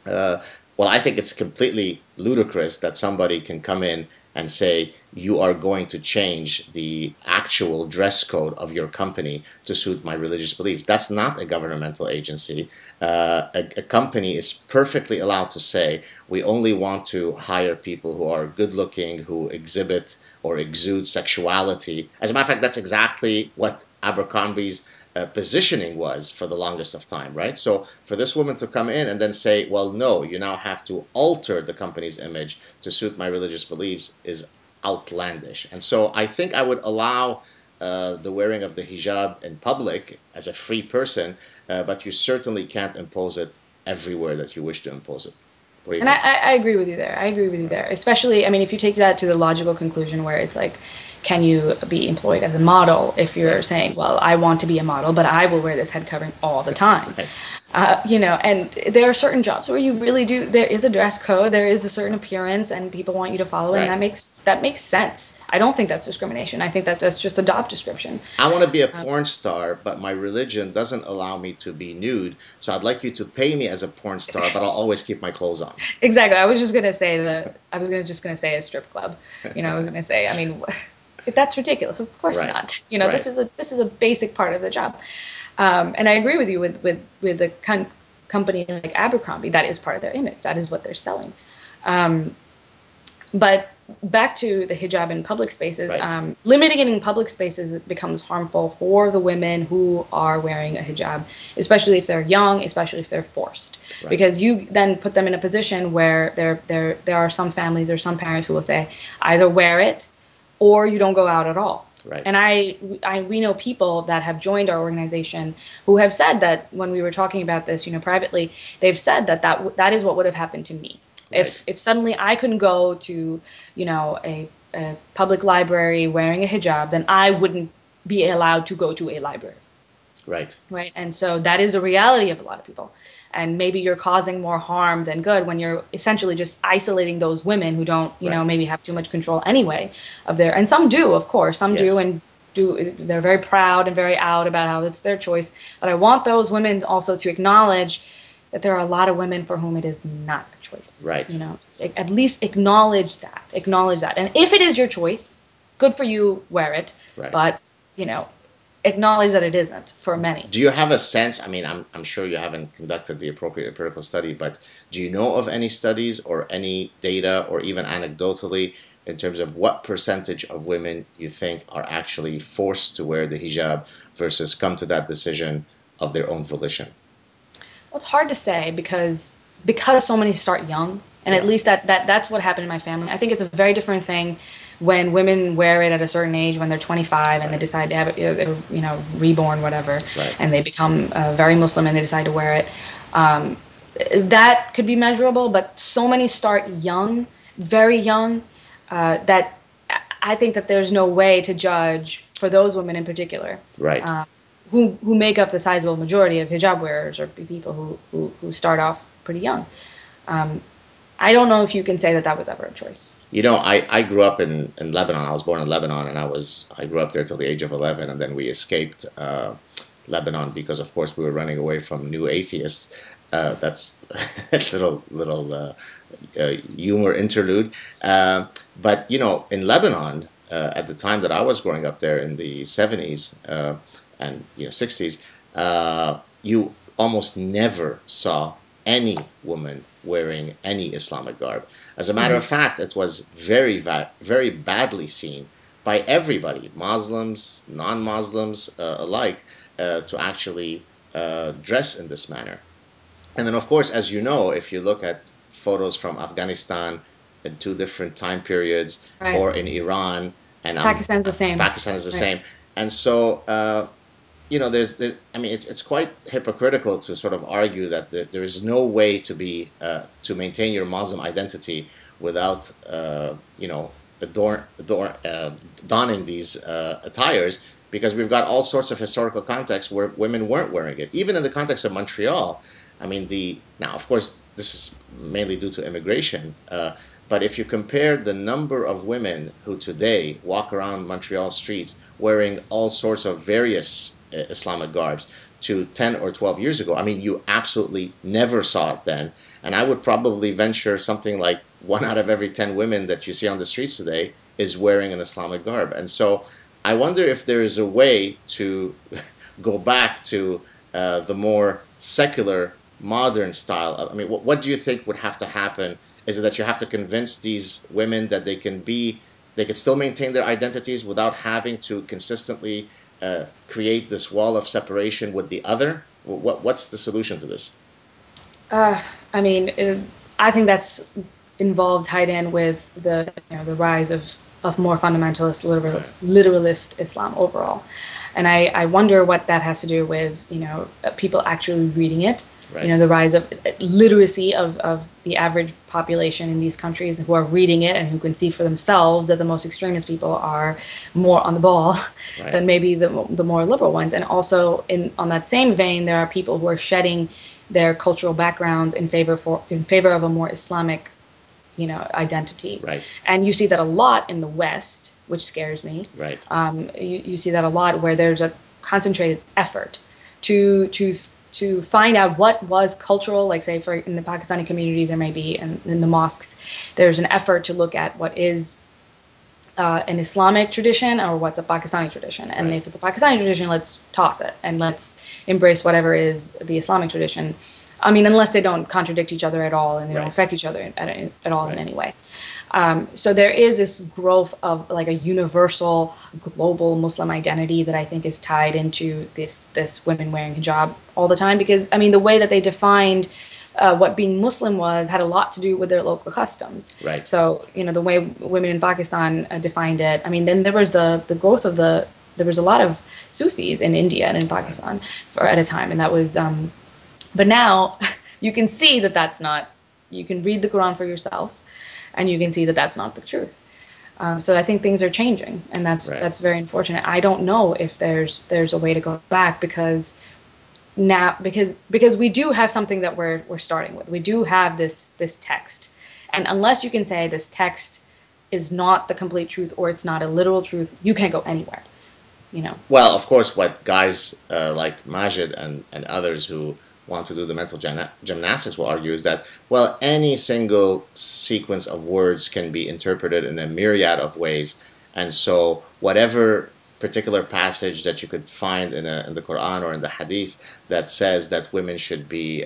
Well, I think it's completely ludicrous that somebody can come in and say you are going to change the actual dress code of your company to suit my religious beliefs. That's not a governmental agency. A company is perfectly allowed to say we only want to hire people who are good looking, who exhibit or exude sexuality. As a matter of fact, that's exactly what Abercrombie's positioning was for the longest of time, right? So for this woman to come in and then say, well, no, you now have to alter the company's image to suit my religious beliefs is outlandish. And so I think I would allow the wearing of the hijab in public as a free person, but you certainly can't impose it everywhere that you wish to impose it. What do you And think? I agree with you there. I agree with you there. Especially, I mean, if you take that to the logical conclusion where it's like, can you be employed as a model if you're Right. saying, well, I want to be a model, but I will wear this head covering all the time? Right. And there are certain jobs where you really do, there is a dress code, there is a certain appearance, and people want you to follow it, and Right. that makes sense. I don't think that's discrimination. I think that that's just a job description. I want to be a porn star, but my religion doesn't allow me to be nude. So I'd like you to pay me as a porn star, but I'll always keep my clothes on. Exactly. I was just gonna say a strip club. I was gonna say, I mean, that's ridiculous. Of course Right. not. Right. This is a basic part of the job. And I agree with you with a company like Abercrombie. That is part of their image. That is what they're selling. But back to the hijab in public spaces, Right. limiting it in public spaces becomes harmful for the women who are wearing a hijab, especially if they're young, especially if they're forced, Right. because you then put them in a position where there are some families or some parents who will say either wear it or you don't go out at all. Right. And we know people that have joined our organization who have said that when we were talking about this, privately, they've said that is what would have happened to me. Right. If suddenly I couldn't go to, a public library wearing a hijab, then I wouldn't be allowed to go to a library. Right. Right. And so that is a reality of a lot of people. And maybe you're causing more harm than good when you're essentially just isolating those women who don't, Right. maybe have too much control anyway of their, and some do, of course, some Yes. do and do, they're very proud and very out about how it's their choice. But I want those women also to acknowledge that there are a lot of women for whom it is not a choice. Right. Just at least acknowledge that. Acknowledge that. And if it is your choice, good for you, wear it. Right. But, acknowledge that it isn't for many. Do you have a sense? I mean, I'm sure you haven't conducted the appropriate empirical study, but do you know of any studies or any data or even anecdotally in terms of what percentage of women you think are actually forced to wear the hijab versus come to that decision of their own volition? Well, it's hard to say because so many start young, and at least that's what happened in my family. I think it's a very different thing when women wear it at a certain age, when they're 25 and they decide to have it, reborn, whatever, Right. and they become very Muslim and they decide to wear it. That could be measurable, but so many start young, very young, that I think that there's no way to judge for those women in particular. Right. Who make up the sizable majority of hijab wearers or people who start off pretty young. I don't know if you can say that was ever a choice. I grew up in Lebanon. I was born in Lebanon, and I grew up there till the age of 11, and then we escaped Lebanon because, of course, we were running away from new atheists. That's a little humor interlude. But in Lebanon, at the time that I was growing up there in the 70s and 60s, you almost never saw any woman wearing any Islamic garb. As a matter of fact, it was very badly seen by everybody, Muslims, non-Muslims alike, to actually dress in this manner. And then, of course, as you know, if you look at photos from Afghanistan in two different time periods, Right. or in Iran, and Pakistan's the same. Pakistan is the Right. same, and so it's quite hypocritical to sort of argue that there is no way to be to maintain your Muslim identity without donning these attires, because we've got all sorts of historical contexts where women weren't wearing it. Even in the context of Montreal, now of course this is mainly due to immigration, but if you compare the number of women who today walk around Montreal streets wearing all sorts of various Islamic garbs to 10 or 12 years ago, you absolutely never saw it then. And I would probably venture something like 1 out of every 10 women that you see on the streets today is wearing an Islamic garb. And so I wonder if there is a way to go back to the more secular, modern style. What do you think would have to happen? Is it that you have to convince these women that they can still maintain their identities without having to consistently create this wall of separation with the other? What's the solution to this? I think that's involved tied in with the rise of more fundamentalist literalist Islam overall, and I wonder what that has to do with people actually reading it. Right. The rise of literacy of the average population in these countries who are reading it and who can see for themselves that the most extremist people are more on the ball Right. than maybe the more liberal ones. And also, on that same vein, there are people who are shedding their cultural backgrounds in favor of a more Islamic, identity. Right. And you see that a lot in the West, which scares me. Right. You see that a lot where there's a concentrated effort to find out what was cultural, like say for in the Pakistani communities there may be, and in the mosques, there's an effort to look at what is an Islamic tradition or what's a Pakistani tradition. And Right. if it's a Pakistani tradition, let's toss it and let's embrace whatever is the Islamic tradition. I mean, unless they don't contradict each other at all and they don't Right. affect each other at all in Right. any way. So there is this growth of like a universal global Muslim identity that I think is tied into this women wearing hijab all the time, because I mean the way that they defined what being Muslim was had a lot to do with their local customs. Right. So the way women in Pakistan defined it. I mean, then there was the growth of there was a lot of Sufis in India and in Pakistan at a time, and that was. But now you can see that that's not. You can read the Quran for yourself, and you can see that that's not the truth. So I think things are changing, and Right. that's very unfortunate. I don't know if there's a way to go back, because we do have something that we're starting with. We do have this text, and unless you can say this text is not the complete truth or it's not a literal truth, you can't go anywhere. Well, of course, what guys like Majid and others who want to do the mental gymnastics will argue is that, well, any single sequence of words can be interpreted in a myriad of ways. And so whatever particular passage that you could find in the Quran or in the Hadith that says that women should be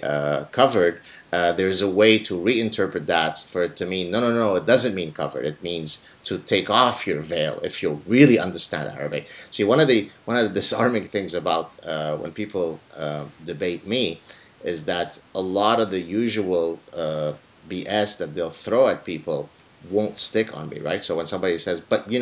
covered, there's a way to reinterpret that for it to mean, no, it doesn't mean covered. It means to take off your veil if you really understand Arabic. See, one of the disarming things about when people debate me is that a lot of the usual BS that they'll throw at people won't stick on me, right? So when somebody says, but you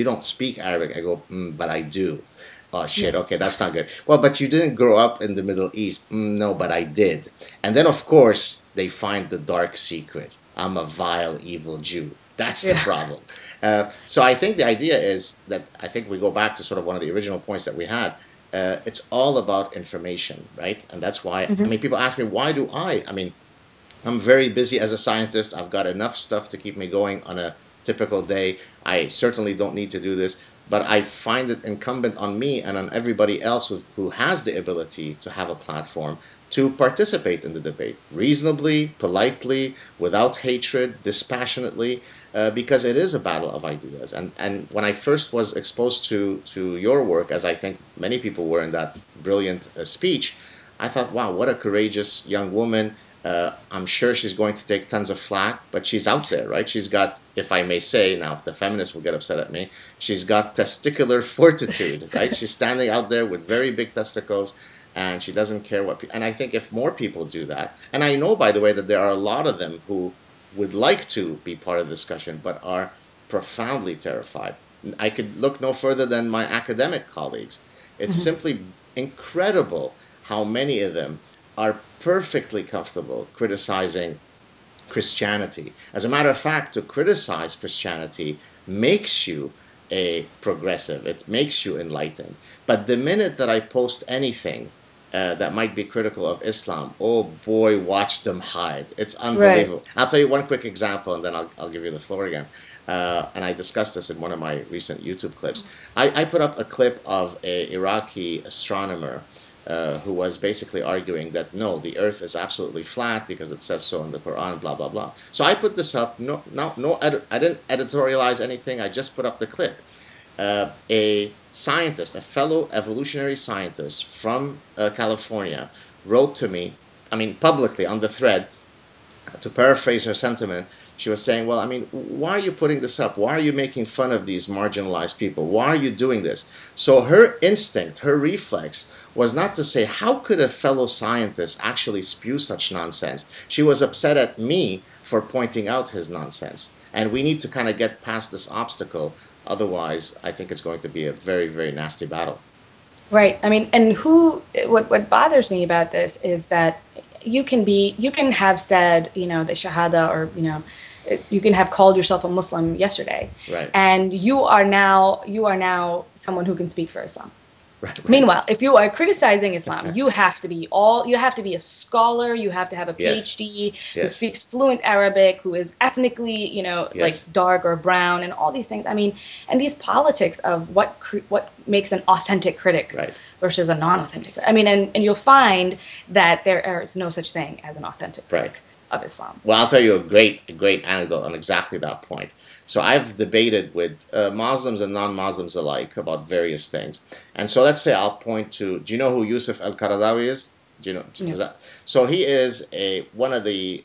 don't speak Arabic, I go, but I do. Oh shit, okay, that's not good. Well, but you didn't grow up in the Middle East. No, but I did. And then, of course, they find the dark secret. I'm a vile, evil Jew. That's the problem. So I think the idea is that I think we go back to sort of one of the original points that we had. It's all about information, right? And that's why, I mean, people ask me, why do I mean, I'm very busy as a scientist. I've got enough stuff to keep me going on a typical day. I certainly don't need to do this. But I find it incumbent on me and on everybody else who has the ability to have a platform to participate in the debate reasonably, politely, without hatred, dispassionately, because it is a battle of ideas. And when I first was exposed to your work, as I think many people were in that brilliant speech, I thought, wow, what a courageous young woman. I'm sure she's going to take tons of flack, but she's out there, right? She's got, if I may say, now if the feminists will get upset at me, she's got testicular fortitude, right? She's standing out there with very big testicles, and she doesn't care what and I think if more people do that, and I know, by the way, that there are a lot of them who would like to be part of the discussion, but are profoundly terrified. I could look no further than my academic colleagues. It's simply incredible how many of them are perfectly comfortable criticizing Christianity. As a matter of fact, to criticize Christianity makes you a progressive. It makes you enlightened. But the minute that I post anything that might be critical of Islam, oh boy, watch them hide. It's unbelievable. Right. I'll tell you one quick example, and then I'll give you the floor again. And I discussed this in one of my recent YouTube clips. I put up a clip of an Iraqi astronomer who was basically arguing that no, the earth is absolutely flat because it says so in the Quran, blah, blah, blah. So I put this up. I didn't editorialize anything. I just put up the clip. A scientist, a fellow evolutionary scientist from California, wrote to me, I mean, publicly on the thread, to paraphrase her sentiment. She was saying, well, I mean, why are you putting this up? Why are you making fun of these marginalized people? Why are you doing this? So her instinct, her reflex, was not to say, how could a fellow scientist actually spew such nonsense? She was upset at me for pointing out his nonsense. And we need to kind of get past this obstacle. Otherwise, I think it's going to be a very, very nasty battle. Right. I mean, and what bothers me about this is that you can have said, you know, the shahada, or, you know, you can have called yourself a Muslim yesterday, Right. and you are now someone who can speak for Islam. Right. Right. Meanwhile, if you are criticizing Islam, you have to be a scholar, you have to have a Yes. PhD, who Yes. speaks fluent Arabic, who is ethnically, you know, like Yes. dark or brown, and all these things. I mean, and these politics of what makes an authentic critic Right. versus a non-authentic. I mean, and you'll find that there is no such thing as an authentic critic Right. of Islam. Well, I'll tell you a great anecdote on exactly that point. So I've debated with Muslims and non-Muslims alike about various things. And so let's say I'll point to, do you know who Yusuf al-Qaradawi is? Do you know? Yeah. So he is one of the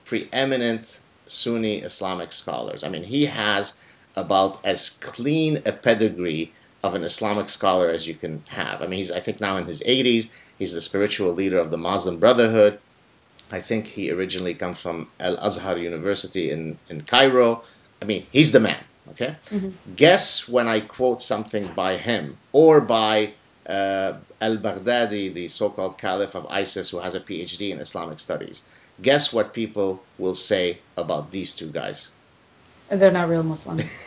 preeminent Sunni Islamic scholars. I mean, he has about as clean a pedigree of an Islamic scholar as you can have. I mean, he's, I think, now in his 80s. He's the spiritual leader of the Muslim Brotherhood. I think he originally comes from Al-Azhar University in Cairo. I mean, he's the man, okay? Mm-hmm. Guess when I quote something by him or by al-Baghdadi, the so-called caliph of ISIS who has a PhD in Islamic studies. Guess what people will say about these two guys? They're not real Muslims.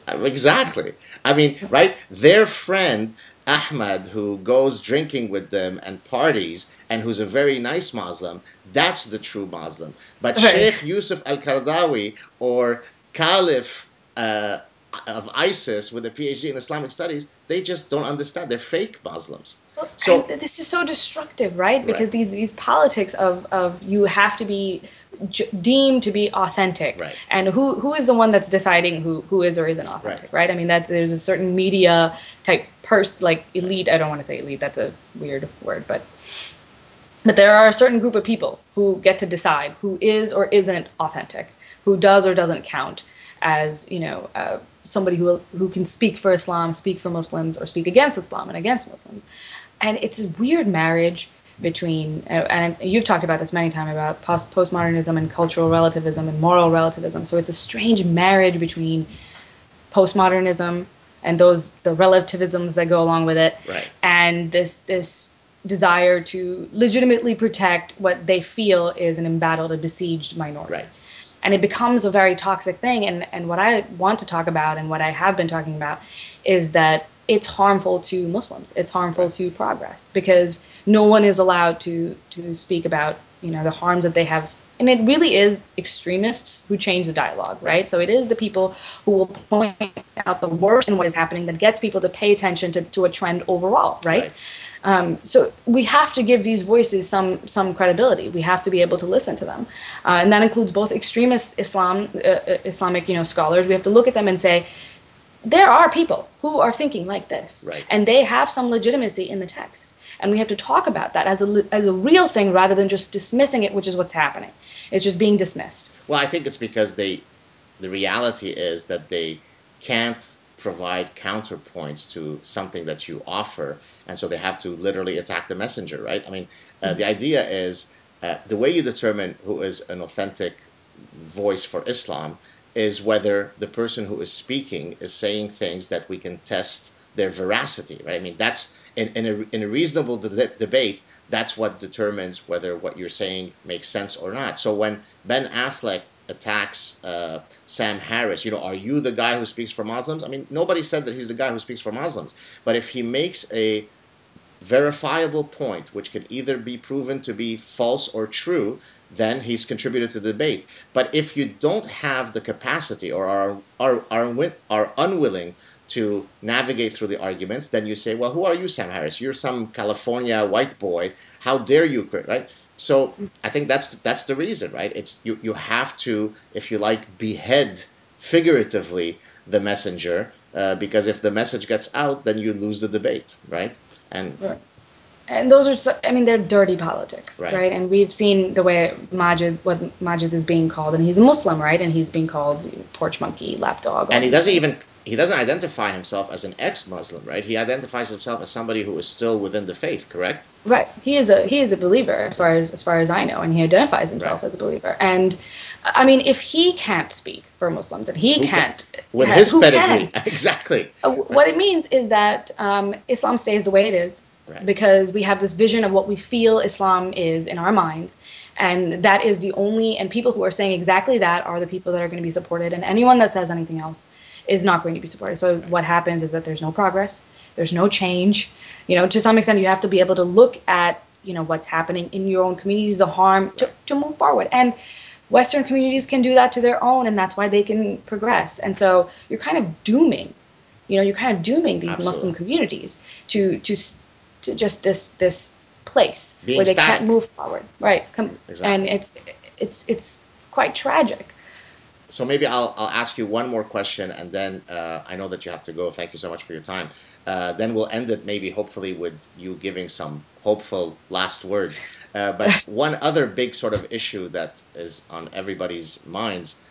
Exactly. I mean, right? Their friend Ahmad, who goes drinking with them and parties, and who's a very nice Muslim, that's the true Muslim. But Right. Sheikh Yusuf al-Qaradawi or Caliph of ISIS with a PhD in Islamic studies, they just don't understand. They're fake Muslims. So, And this is so destructive, right? Because Right. these politics of you have to be deemed to be authentic, Right. and who is the one that's deciding who is or isn't authentic, right? I mean, that's there's a certain media type like elite. I don't want to say elite. That's a weird word, but there are a certain group of people who get to decide who is or isn't authentic, who does or doesn't count as, you know, somebody who can speak for Islam, speak for Muslims, or speak against Islam and against Muslims. And it's a weird marriage between, and you've talked about this many times, about postmodernism and cultural relativism and moral relativism. So it's a strange marriage between postmodernism and the relativisms that go along with it, Right. and this desire to legitimately protect what they feel is an embattled, a besieged minority. Right. And it becomes a very toxic thing. And what I want to talk about, and what I have been talking about, is that it's harmful to Muslims. It's harmful to progress, because no one is allowed to speak about, you know, the harms that they have. And it really is extremists who change the dialogue, right? So it is the people who will point out the worst in what is happening that gets people to pay attention to a trend overall, right? So we have to give these voices some credibility. We have to be able to listen to them, and that includes both extremist Islamic, you know, scholars. We have to look at them and say, there are people who are thinking like this, Right. and they have some legitimacy in the text, and we have to talk about that as a real thing rather than just dismissing it, which is what's happening. It's just being dismissed. Well, I think it's because the reality is that they can't provide counterpoints to something that you offer, and so they have to literally attack the messenger, right? I mean, the idea is the way you determine who is an authentic voice for Islam is whether the person who is speaking is saying things that we can test their veracity, right? I mean, that's in a reasonable debate. That's what determines whether what you're saying makes sense or not. So when Ben Affleck attacks Sam Harris, you know, are you the guy who speaks for Muslims? I mean, nobody said that he's the guy who speaks for Muslims. But if he makes a verifiable point, which can either be proven to be false or true, then he's contributed to the debate. But if you don't have the capacity or are unwilling to navigate through the arguments, then you say, well, who are you, Sam Harris? You're some California white boy. How dare you, right? So I think that's the reason, right? It's you have to, if you like, behead figuratively the messenger, because if the message gets out, then you lose the debate, right? And Right. And those are, I mean, they're dirty politics, Right. right? And we've seen the way what Majid is being called, and he's a Muslim, right? And he's being called porch monkey, lapdog. and he doesn't identify himself as an ex-Muslim, right? He identifies himself as somebody who is still within the faith, correct? Right. He is a believer as far as I know, and he identifies himself Right. as a believer. And I mean, if he can't speak for Muslims, and he Who can't With his who pedigree, can? exactly. What it means is that Islam stays the way it is Right. because we have this vision of what we feel Islam is in our minds. And that is the only, and people who are saying exactly that are the people that are going to be supported. And anyone that says anything else is not going to be supported. So what happens is that there's no progress, there's no change. To some extent, you have to be able to look at, what's happening in your own communities, the harm to move forward. And Western communities can do that to their own, and that's why they can progress. And so you're kind of dooming, these Absolutely. Muslim communities to just this place Being where they static. can't move forward, right? Exactly. And it's quite tragic. So maybe I'll ask you one more question, and then I know that you have to go. Thank you so much for your time. Then we'll end it maybe hopefully with you giving some hopeful last words. But one other big sort of issue that is on everybody's minds,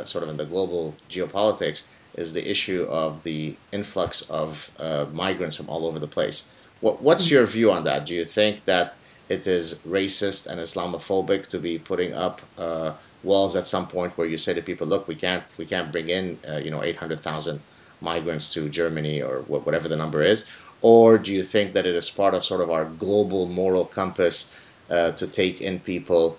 sort of in the global geopolitics, is the issue of the influx of migrants from all over the place. What's your view on that? Do you think that it is racist and Islamophobic to be putting up walls at some point where you say to people, look, we can't bring in 800,000 migrants to Germany or whatever the number is? Or do you think that it is part of sort of our global moral compass to take in people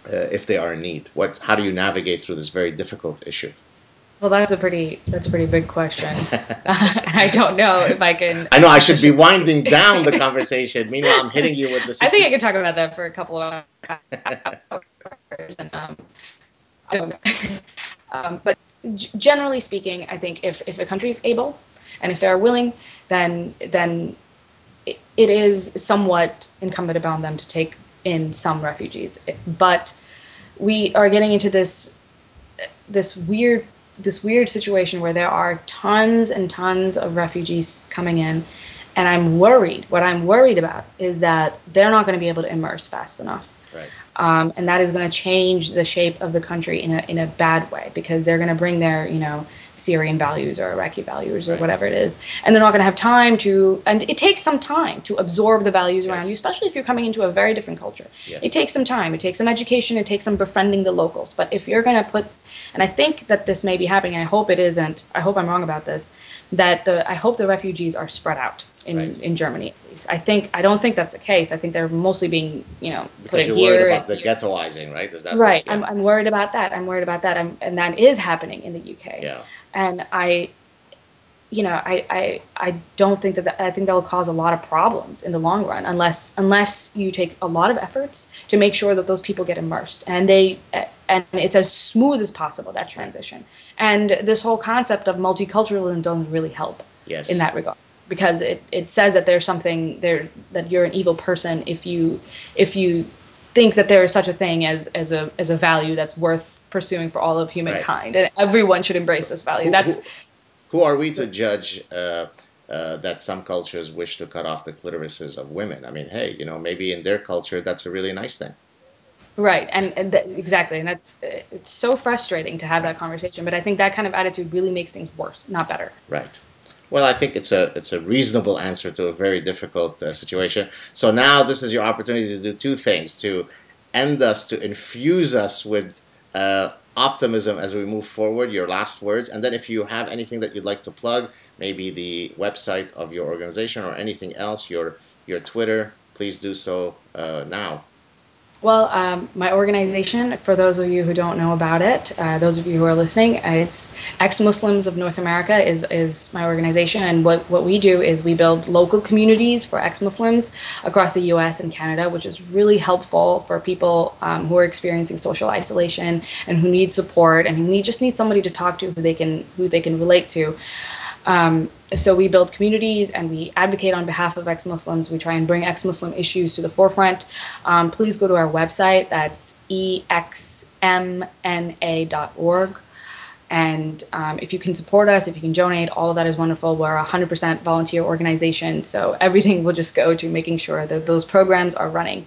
if they are in need? How do you navigate through this very difficult issue? Well, that's a pretty big question. I don't know if I can. I know I should be winding down the conversation. Meanwhile, I'm hitting you with the. I think I could talk about that for a couple of hours. And, I don't know. But generally speaking, I think if a country is able and if they're willing, then it is somewhat incumbent upon them to take in some refugees. But we are getting into this weird situation where there are tons and tons of refugees coming in, and I'm worried. What I'm worried about is that they're not going to be able to immerse fast enough. Right. And that is going to change the shape of the country in a bad way, because they're going to bring their Syrian values or Iraqi values or whatever it is, and they're not going to have time to. And it takes some time to absorb the values around you, especially if you're coming into a very different culture. Yes. It takes some time. It takes some education. It takes some befriending the locals. But if you're going to put, and I think that this may be happening, I hope it isn't, I hope I'm wrong about this, I hope the refugees are spread out in Germany, at least. I don't think that's the case. I think they're mostly being, put Because in you're here. worried about the ghettoizing, right? Is that right? Yeah. I'm worried about that. And that is happening in the UK. Yeah. And I don't think I think that will cause a lot of problems in the long run, unless you take a lot of efforts to make sure that those people get immersed and it's as smooth as possible, that transition. And this whole concept of multiculturalism doesn't really help in that regard, because it says that there's something there, that you're an evil person if you think that there is such a thing as a value that's worth pursuing for all of humankind, and everyone should embrace this value. Who are we to judge that some cultures wish to cut off the clitorises of women? I mean, hey, maybe in their culture that's a really nice thing. Right, exactly, and it's so frustrating to have that conversation. But I think that kind of attitude really makes things worse, not better. Right. Well, I think it's a reasonable answer to a very difficult situation. So now this is your opportunity to do two things: to infuse us with optimism as we move forward. Your last words, and then if you have anything that you'd like to plug, maybe the website of your organization or anything else, your Twitter, please do so now. Well, my organization, for those of you who don't know about it, those of you who are listening, it's Ex-Muslims of North America is my organization. And what we do is we build local communities for ex-Muslims across the US and Canada, which is really helpful for people who are experiencing social isolation and who need support and who just need somebody to talk to who they can relate to. So we build communities and we advocate on behalf of ex-Muslims. We try and bring ex-Muslim issues to the forefront. Please go to our website. That's exmna.org. And if you can support us, if you can donate, all of that is wonderful. We're a 100% volunteer organization, so everything will just go to making sure that those programs are running.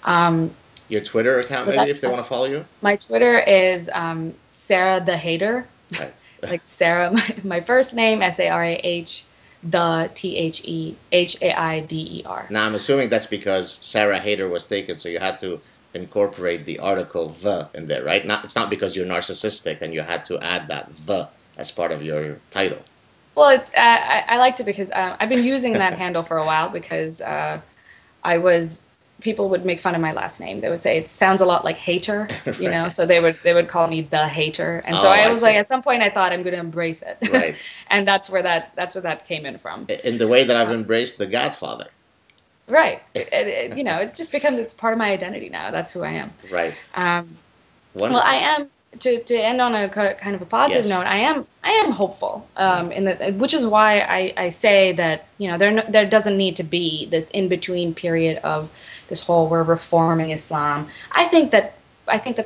Your Twitter account, maybe, if they want to follow you? My Twitter is Sarah the Haider. Right. Like Sarah, my first name, Sarah, the Thehaider. Now, I'm assuming that's because Sarah Haider was taken, so you had to incorporate the article "the" in there, right? It's not because you're narcissistic and you had to add that "the" as part of your title. Well, I liked it because I've been using that handle for a while because I was people would make fun of my last name. They would say it sounds a lot like hater, you know. So they would call me the hater, and so Oh, I I was like, see. at some point, I thought I'm going to embrace it, Right. and that's where that came in from. In the way that I've embraced The Godfather. Right. It just becomes it's part of my identity now. That's who I am. Right. Um, well, I Wonderful. am to end on a kind of a positive Yes. note. I am hopeful, which is why I say that there doesn't need to be this in between period of this whole we're reforming Islam. I think that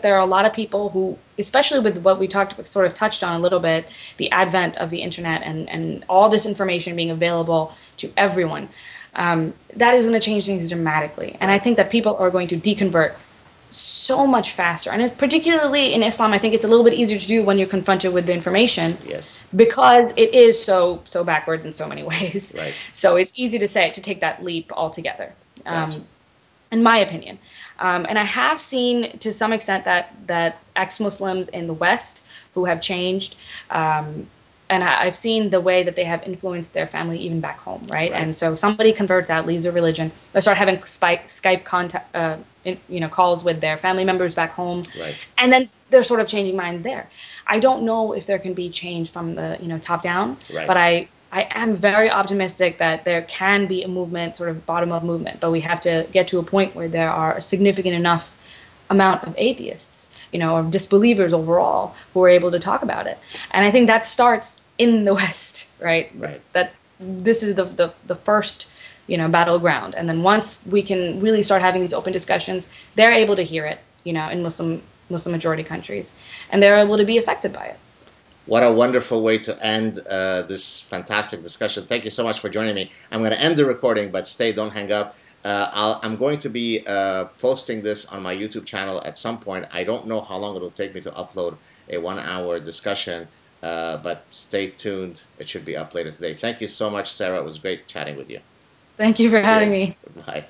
there are a lot of people who, especially with what we sort of touched on a little bit, the advent of the internet and all this information being available to everyone, that is going to change things dramatically. And I Right. think that people are going to deconvert so much faster. And it's particularly in Islam, I think it's a little bit easier to do when you're confronted with the information Yes. because it is so backwards in so many ways. Right. So it's easy to take that leap altogether, Gotcha. in my opinion. And I have seen to some extent that ex-Muslims in the West who have changed, and I've seen the way that they have influenced their family even back home, right? Right. And so somebody converts out, leaves their religion, they start having Skype contact, calls with their family members back home, Right. and then they're sort of changing mind there. I don't know if there can be change from the top down, Right. but I am very optimistic that there can be a movement, sort of bottom up movement, but we have to get to a point where there are a significant enough amount of atheists, or disbelievers overall, who are able to talk about it. And I think that starts in the West, right? Right. That this is the first, battleground. And then once we can really start having these open discussions, they're able to hear it, in Muslim majority countries, and they're able to be affected by it. What a wonderful way to end this fantastic discussion. Thank you so much for joining me. I'm going to end the recording, but stay, don't hang up. I'm going to be posting this on my YouTube channel at some point. I don't know how long it'll take me to upload a 1-hour discussion, but stay tuned. It should be up later today. Thank you so much, Sarah. It was great chatting with you. Thank you for having Cheers. me. Bye.